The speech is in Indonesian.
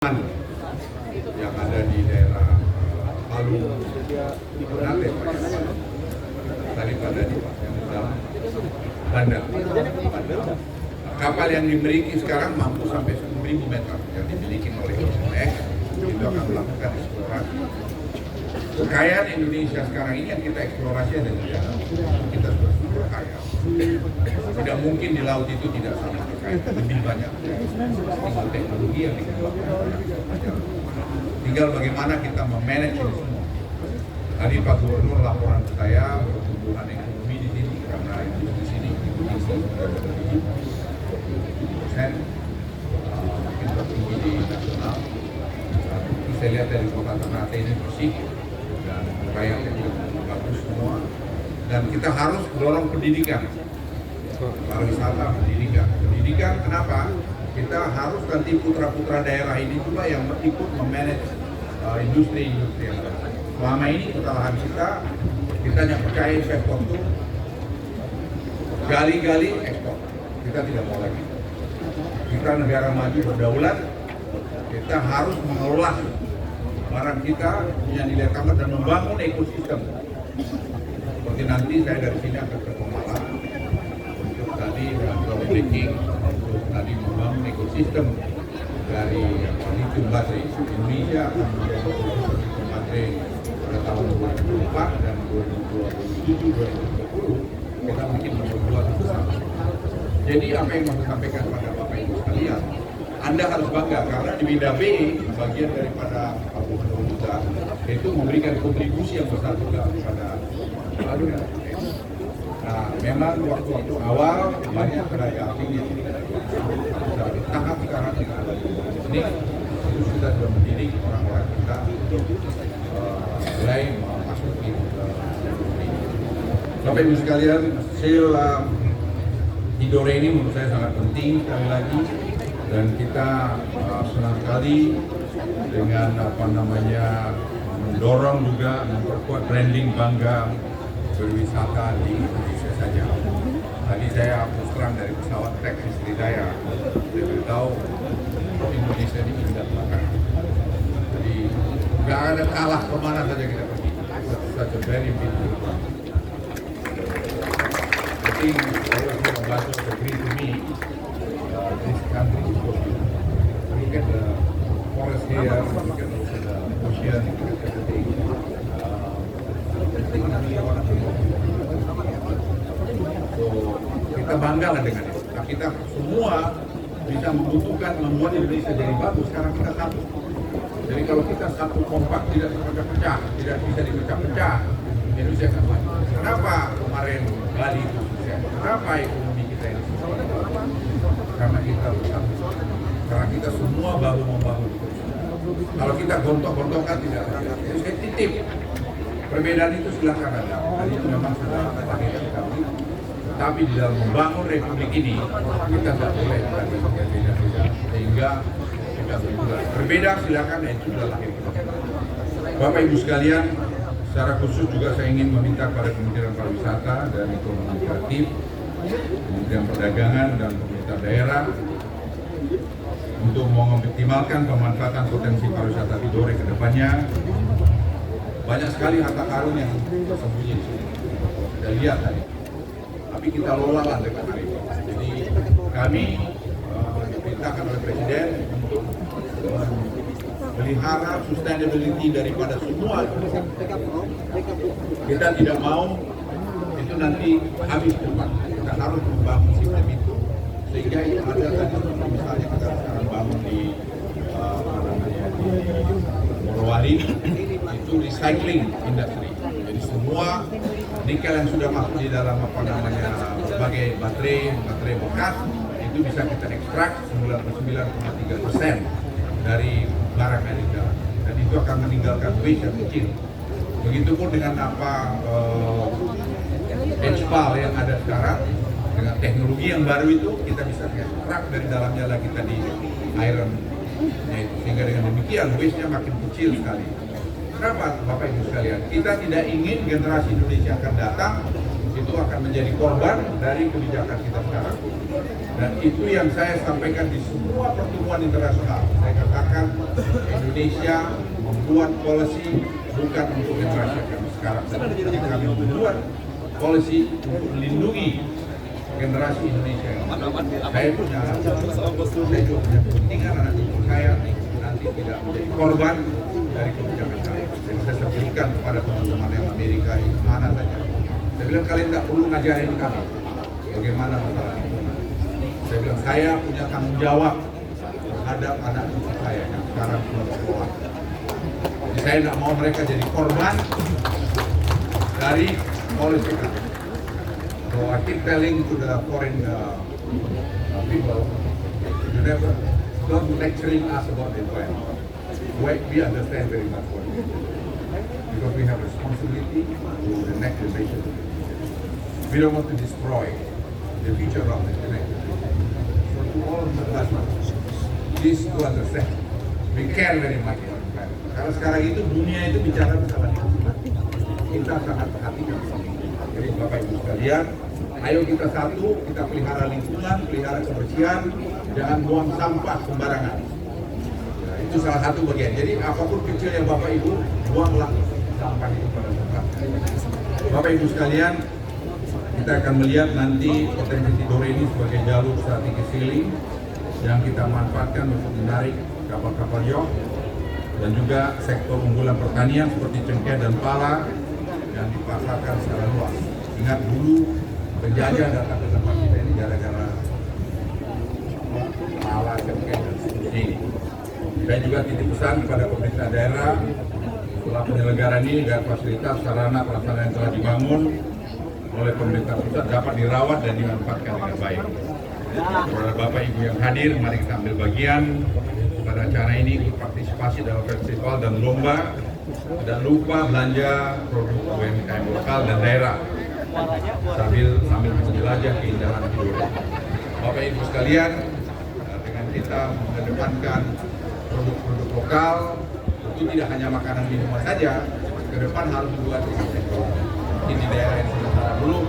yang ada di daerah Palu, Ternate, daripada di dalam bandar. Kapal yang dimiliki sekarang mampu sampai 10.000 meter yang dimiliki oleh Indonesia, itu akan melakukan eksplorasi. Kekayaan Indonesia sekarang ini yang kita eksplorasi ada di dalam. Kita sudah super kaya. Tidak mungkin di laut itu tidak sama kekayaan, lebih banyak. Tinggal teknologi yang dikembangkan. Tinggal bagaimana kita memanage ini semua. Tadi Pak Gubernur laporan ke saya pertumbuhan ekonomi di sini karena di sini sudah lebih 20%, mungkin tertinggi di nasional. Itu saya lihat dari kota Ternate ini bersih dan rakyat itu bagus semua. Dan kita harus dorong pendidikan, pariwisata, pendidikan. Kenapa? Kita harus nanti putra-putra daerah ini juga yang ikut memanage industri-industri yang ada. Selama ini kesalahan kita hanya percaya sektor itu gali-gali ekspor. Kita tidak mau lagi. Kita negara maju berdaulat, kita harus mengelola barang kita punya nilai tambah dan membangun ekosistem. Seperti nanti saya dari sini akan ke Pemalang untuk tadi groundbreaking, untuk tadi membangun ekosistem dari lithium baterai. Indonesia akan menjadi lithium baterai pada tahun 2024 dan 2027-2030 kita mungkin nomor 2 bersama. Jadi apa yang mau saya sampaikan pada Bapak Ibu sekalian, Anda harus bangga karena di Bida B, bagian daripada Pak Gubernur juga, itu memberikan kontribusi yang besar juga kepada negara. Nah, memang waktu awal banyak tenaga asing yang tahap sekarang kita ada di sini, itu kita sudah mendidik orang-orang kita untuk mulai memasuki Bapak Ibu sekalian, Tidore ini menurut saya sangat penting sekali lagi, dan kita senang sekali dengan mendorong juga memperkuat branding bangga berwisata di Indonesia saja. Tadi saya terus terang dari pesawat teknis Tridaya, saya beritahu Indonesia ini tidak belakang. Jadi nggak ada kalah kemana saja kita pergi. Such a very beautiful country. I think all of you ambassadors agree to me. This country is so beautiful. Look at the forest here, look at also the ocean, look at everything. So, kita bangga lah dengan itu. Nah, kita semua bisa membutuhkan membuat Indonesia jadi bagus. Sekarang kita satu. Jadi kalau kita satu kompak tidak terpecah-pecah, tidak bisa dipecah-pecah, Indonesia akan maju. Kenapa kemarin Bali itu sukses? Kenapa ekonomi kita ini sukses? Karena kita bersatu. Karena kita semua bahu membahu. Kalau kita gontok-gontokan tidak ada. Jadi saya titip. Perbedaan itu silakan ada. Dan itu memang sudah lahir kami. Tapi di dalam membangun republik ini, kita tidak boleh berbeda-beda. Sehingga kita berbeda silakan, itu sudah lahir. Bapak Ibu sekalian, secara khusus juga saya ingin meminta kepada Kementerian Pariwisata dan Ekonomi Kreatif, Kementerian Perdagangan dan pemerintah daerah untuk mengoptimalkan pemanfaatan potensi pariwisata Tidore ke depannya. Banyak sekali harta karun yang tersembunyi di sini. Kita lihat tadi. Tapi kita lola lah dengan hari ini. Jadi kami diperintahkan oleh Presiden untuk melihara sustainability daripada semua. Kita tidak mau itu nanti habis cepat. Kita harus membangun sistem itu sehingga itu ada tadi misalnya kita sekarang bangun di Morowali itu recycling industry. Jadi semua nikel yang sudah masuk di dalam sebagai baterai bekas itu bisa kita ekstrak 99,3% dari barang yang ada, dan itu akan meninggalkan waste yang kecil. Begitupun dengan HPAL yang ada sekarang, dengan teknologi yang baru itu kita bisa ekstrak dari dalamnya lagi tadi iron, sehingga dengan demikian waste-nya makin kecil sekali. Kenapa Bapak Ibu sekalian? Kita tidak ingin generasi Indonesia akan datang itu akan menjadi korban dari kebijakan kita sekarang. Dan itu yang saya sampaikan di semua pertemuan internasional. Saya katakan Indonesia membuat policy bukan untuk generasi kami sekarang. Tapi kami membuat policy untuk melindungi generasi Indonesia. Saya punya anak, saya juga punya kepentingan anak cucu saya nanti tidak menjadi korban dari kebijakan saya. Jadi saya sebutkan kepada teman-teman yang Amerika di mana saja. Saya bilang kalian tidak perlu ngajarin kami bagaimana masalah lingkungan. Saya bilang saya punya tanggung jawab terhadap anak cucu saya yang sekarang sudah sekolah. Jadi saya tidak mau mereka jadi korban dari policy kami. So I keep telling to the foreign people, you never don't lecturing us about the environment. We understand very much what we do because we have responsibility to the next generation. We don't want to destroy the future of the next generation. So to all of us, please to understand, we care very much about the environment. Karena sekarang itu dunia itu bicara masalah lingkungan. Kita sangat perhatikan. Jadi Bapak Ibu sekalian, ayo kita satu, kita pelihara lingkungan, pelihara kebersihan, jangan buang sampah sembarangan. Ya, itu salah satu bagian. Jadi apapun kecil yang Bapak Ibu, buanglah sampah itu pada tempatnya. Bapak Ibu sekalian, kita akan melihat nanti potensi Tidore ini sebagai jalur strategis healing yang kita manfaatkan untuk menarik kapal-kapal yacht dan juga sektor unggulan pertanian seperti cengkeh dan pala yang dipasarkan secara luas. Ingat dulu penjajah datang ke tempat kita ini gara-gara pala, cengkeh dan seterusnya. Saya juga titip pesan kepada pemerintah daerah setelah penyelenggaraan ini agar fasilitas sarana prasarana yang telah dibangun oleh pemerintah pusat dapat dirawat dan dimanfaatkan dengan baik. Kepada Bapak Ibu yang hadir, mari kita ambil bagian pada acara ini, ikut partisipasi dalam festival dan lomba. Tidak lupa belanja produk UMKM lokal dan daerah sambil menjelajah keindahan Tidore. Bapak Ibu sekalian, dengan kita mengedepankan produk-produk lokal, itu tidak hanya makanan minuman saja, ke depan harus juga di daerah yang sudah belum